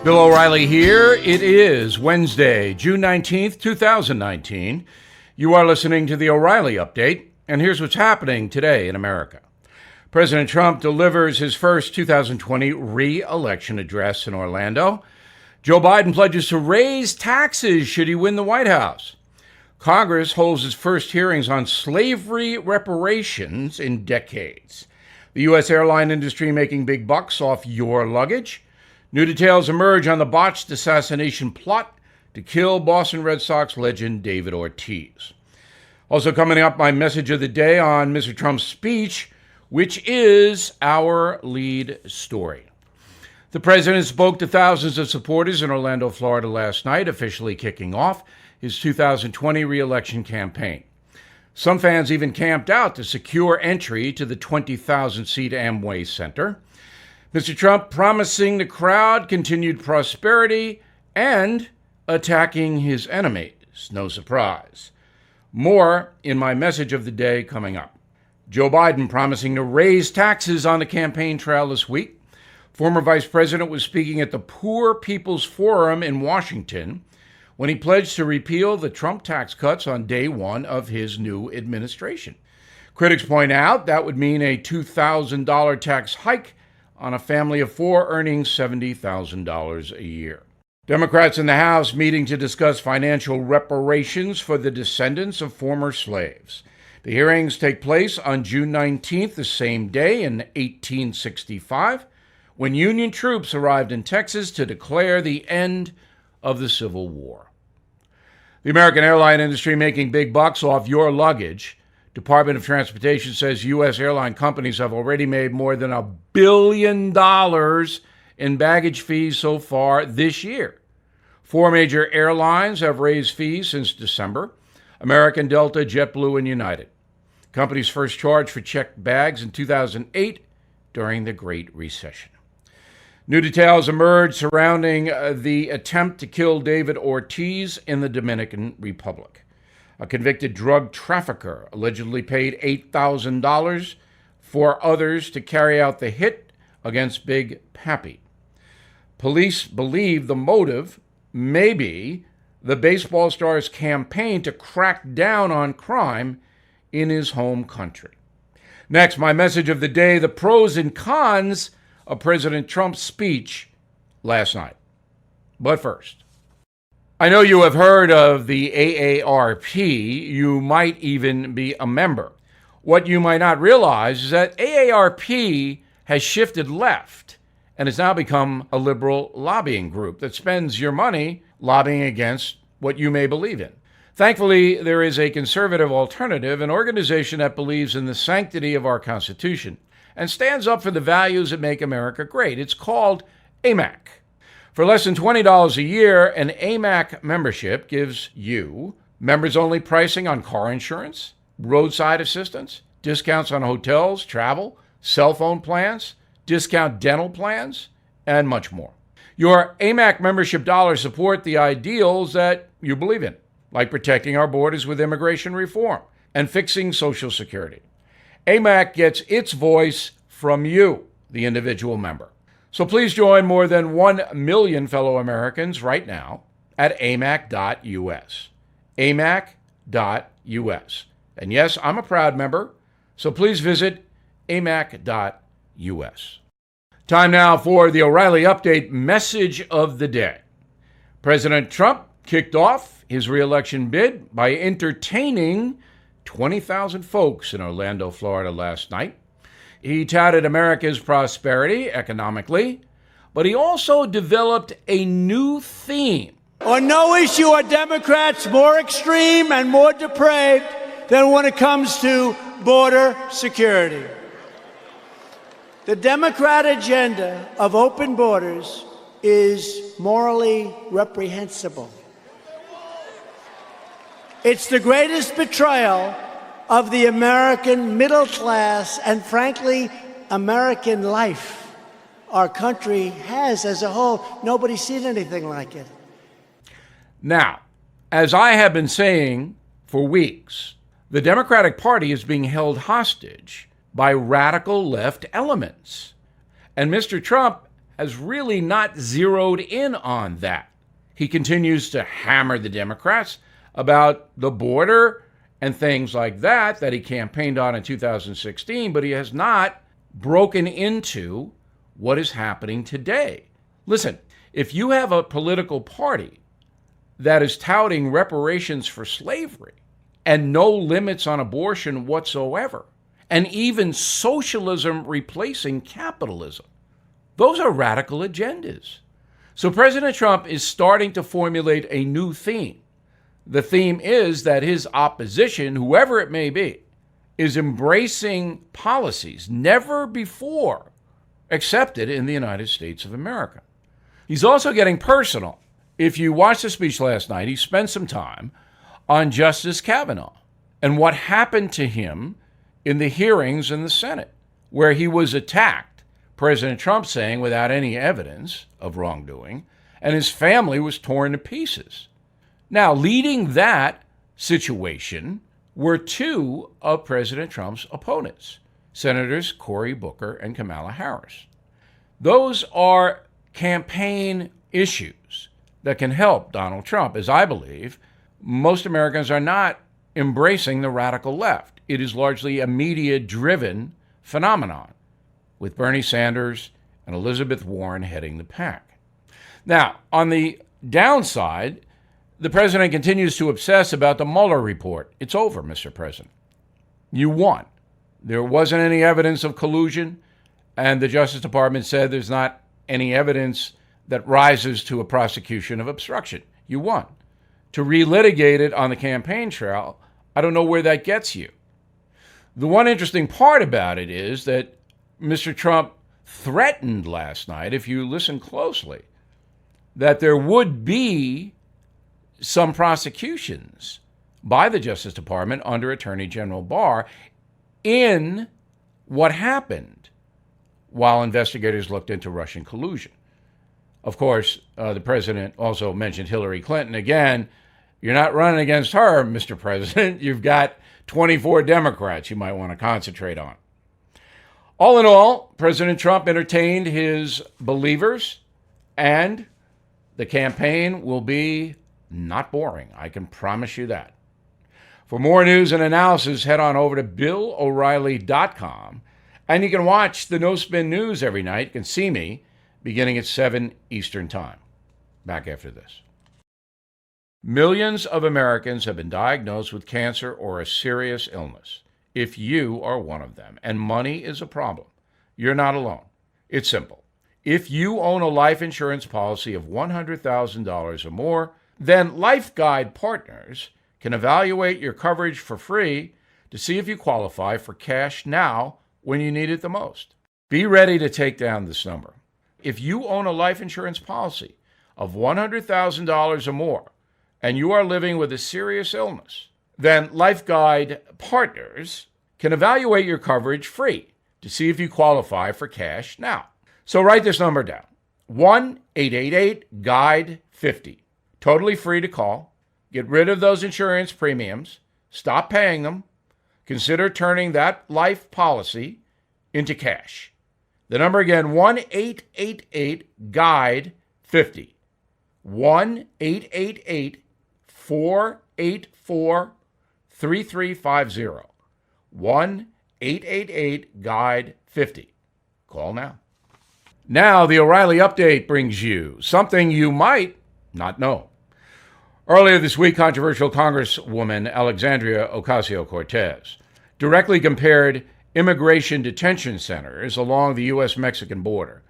Bill O'Reilly here. It is Wednesday, June 19th, 2019. You are listening to the O'Reilly Update, and here's what's happening today in America. President Trump delivers his first 2020 re-election address in Orlando. Joe Biden pledges to raise taxes should he win the White House. Congress holds its first hearings on slavery reparations in decades. The U.S. airline industry making big bucks off your luggage. New details emerge on the botched assassination plot to kill Boston Red Sox legend David Ortiz. Also coming up, my message of the day on Mr. Trump's speech, which is our lead story. The president spoke to thousands of supporters in Orlando, Florida last night, officially kicking off his 2020 re-election campaign. Some fans even camped out to secure entry to the 20,000-seat Amway Center. Mr. Trump promising the crowd continued prosperity and attacking his enemies. No surprise. More in my message of the day coming up. Joe Biden promising to raise taxes on the campaign trail this week. Former Vice President was speaking at the Poor People's Forum in Washington when he pledged to repeal the Trump tax cuts on day one of his new administration. Critics point out that would mean a $2,000 tax hike on a family of four earning $70,000 a year. Democrats in the House meeting to discuss financial reparations for the descendants of former slaves. The hearings take place on June 19th, the same day in 1865, when Union troops arrived in Texas to declare the end of the Civil War. The American airline industry making big bucks off your luggage. Department of Transportation says U.S. airline companies have already made more than $1 billion in baggage fees so far this year. Four major airlines have raised fees since December: American, Delta, JetBlue, and United. Companies first charged for checked bags in 2008 during the Great Recession. New details emerged surrounding the attempt to kill David Ortiz in the Dominican Republic. A convicted drug trafficker allegedly paid $8,000 for others to carry out the hit against Big Pappy. Police believe the motive may be the baseball star's campaign to crack down on crime in his home country. Next, my message of the day, the pros and cons of President Trump's speech last night. But first, I know you have heard of the AARP. You might even be a member. What you might not realize is that AARP has shifted left and has now become a liberal lobbying group that spends your money lobbying against what you may believe in. Thankfully, there is a conservative alternative, an organization that believes in the sanctity of our Constitution and stands up for the values that make America great. It's called AMAC. For less than $20 a year, an AMAC membership gives you members-only pricing on car insurance, roadside assistance, discounts on hotels, travel, cell phone plans, discount dental plans, and much more. Your AMAC membership dollars support the ideals that you believe in, like protecting our borders with immigration reform and fixing Social Security. AMAC gets its voice from you, the individual member. So please join more than 1 million fellow Americans right now at amac.us. amac.us. And yes, I'm a proud member, so please visit amac.us. Time now for the O'Reilly Update message of the day. President Trump kicked off his re-election bid by entertaining 20,000 folks in Orlando, Florida last night. He touted America's prosperity economically, but he also developed a new theme. On no issue are Democrats more extreme and more depraved than when it comes to border security. The Democrat agenda of open borders is morally reprehensible. It's the greatest betrayal of the American middle class and, frankly, American life our country has as a whole. Nobody's seen anything like it. Now, as I have been saying for weeks, the Democratic Party is being held hostage by radical left elements. And Mr. Trump has really not zeroed in on that. He continues to hammer the Democrats about the border and things like that he campaigned on in 2016, but he has not broken into what is happening today. Listen, if you have a political party that is touting reparations for slavery and no limits on abortion whatsoever, and even socialism replacing capitalism, those are radical agendas. So President Trump is starting to formulate a new theme. The theme is that his opposition, whoever it may be, is embracing policies never before accepted in the United States of America. He's also getting personal. If you watched the speech last night, he spent some time on Justice Kavanaugh and what happened to him in the hearings in the Senate, where he was attacked, President Trump saying without any evidence of wrongdoing, and his family was torn to pieces. Now, leading that situation were two of President Trump's opponents, Senators Cory Booker and Kamala Harris. Those are campaign issues that can help Donald Trump, as I believe. Most Americans are not embracing the radical left. It is largely a media-driven phenomenon, with Bernie Sanders and Elizabeth Warren heading the pack. Now, on the downside, the president continues to obsess about the Mueller report. It's over, Mr. President. You won. There wasn't any evidence of collusion, and the Justice Department said there's not any evidence that rises to a prosecution of obstruction. You won. To relitigate it on the campaign trail, I don't know where that gets you. The one interesting part about it is that Mr. Trump threatened last night, if you listen closely, that there would be some prosecutions by the Justice Department under Attorney General Barr in what happened while investigators looked into Russian collusion. Of course, the president also mentioned Hillary Clinton. Again, you're not running against her, Mr. President. You've got 24 Democrats you might want to concentrate on. All in all, President Trump entertained his believers, and the campaign will be not boring. I can promise you that. For more news and analysis, head on over to BillO'Reilly.com, and you can watch the No Spin News every night. You can see me beginning at 7 Eastern Time. Back after this. Millions of Americans have been diagnosed with cancer or a serious illness. If you are one of them and money is a problem, you're not alone. It's simple. If you own a life insurance policy of $100,000 or more, then Life Guide Partners can evaluate your coverage for free to see if you qualify for cash now when you need it the most. Be ready to take down this number. If you own a life insurance policy of $100,000 or more and you are living with a serious illness, then Life Guide Partners can evaluate your coverage free to see if you qualify for cash now. So write this number down, 1-888-GUIDE-50. Totally free to call. Get rid of those insurance premiums. Stop paying them. Consider turning that life policy into cash. The number again, 1-888-GUIDE-50. 1-888-484-3350. 1-888-GUIDE-50. Call now. Now, the O'Reilly Update brings you something you might not know. Earlier this week, controversial Congresswoman Alexandria Ocasio-Cortez directly compared immigration detention centers along the U.S.-Mexican border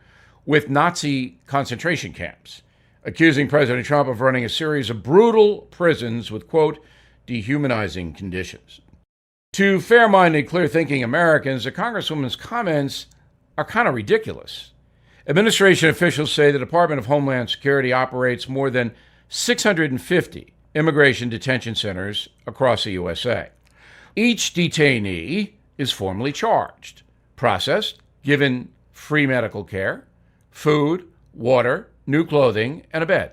with Nazi concentration camps, accusing President Trump of running a series of brutal prisons with, quote, dehumanizing conditions. To fair-minded, clear-thinking Americans, the Congresswoman's comments are kind of ridiculous. Administration officials say the Department of Homeland Security operates more than 650 immigration detention centers across the USA. Each detainee is formally charged, processed, given free medical care, food, water, new clothing, and a bed.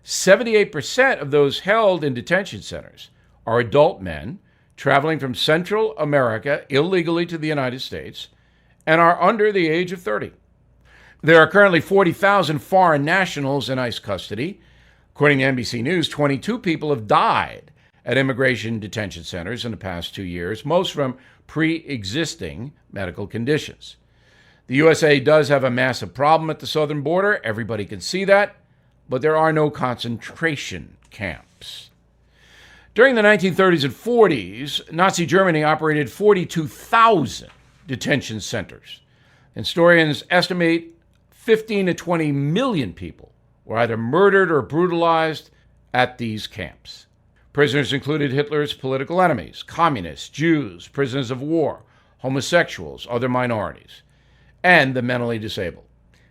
78% of those held in detention centers are adult men traveling from Central America illegally to the United States and are under the age of 30. There are currently 40,000 foreign nationals in ICE custody. According to NBC News, 22 people have died at immigration detention centers in the past 2 years, most from pre-existing medical conditions. The USA does have a massive problem at the southern border. Everybody can see that, but there are no concentration camps. During the 1930s and 40s, Nazi Germany operated 42,000 detention centers. Historians estimate 15 to 20 million people were either murdered or brutalized at these camps. Prisoners included Hitler's political enemies, communists, Jews, prisoners of war, homosexuals, other minorities, and the mentally disabled.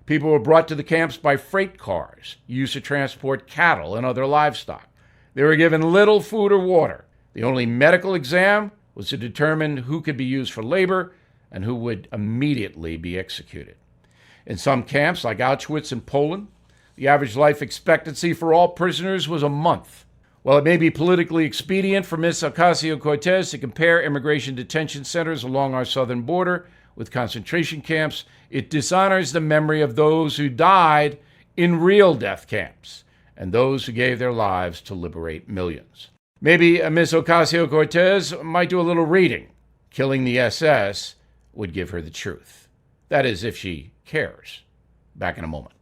People were brought to the camps by freight cars used to transport cattle and other livestock. They were given little food or water. The only medical exam was to determine who could be used for labor and who would immediately be executed. In some camps, like Auschwitz in Poland, the average life expectancy for all prisoners was a month. While it may be politically expedient for Ms. Ocasio-Cortez to compare immigration detention centers along our southern border with concentration camps, it dishonors the memory of those who died in real death camps and those who gave their lives to liberate millions. Maybe Ms. Ocasio-Cortez might do a little reading. Killing the SS would give her the truth. That is, if she cares. Back in a moment.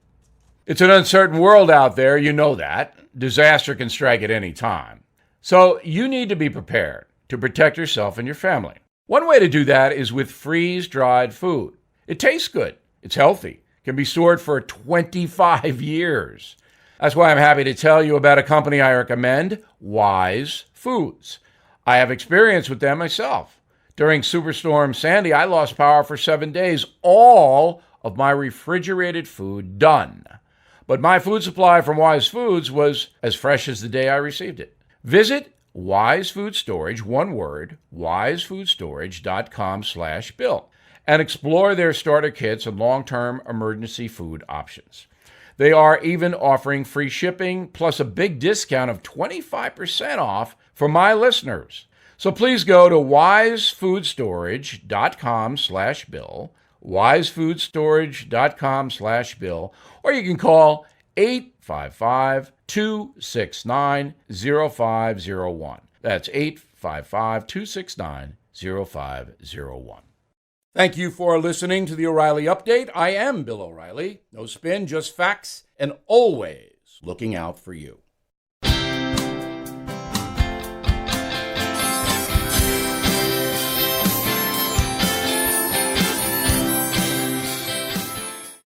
It's an uncertain world out there, you know that. Disaster can strike at any time. So you need to be prepared to protect yourself and your family. One way to do that is with freeze-dried food. It tastes good. It's healthy. Can be stored for 25 years. That's why I'm happy to tell you about a company I recommend, Wise Foods. I have experience with them myself. During Superstorm Sandy, I lost power for 7 days. All of my refrigerated food done. But my food supply from Wise Foods was as fresh as the day I received it. Visit Wise Food Storage, one word, wisefoodstorage.com/Bill, and explore their starter kits and long-term emergency food options. They are even offering free shipping plus a big discount of 25% off for my listeners. So please go to wisefoodstorage.com/Bill, wisefoodstorage.com/Bill, or you can call 855-269-0501. That's 855-269-0501. Thank you for listening to the O'Reilly Update. I am Bill O'Reilly. No spin, just facts, and always looking out for you.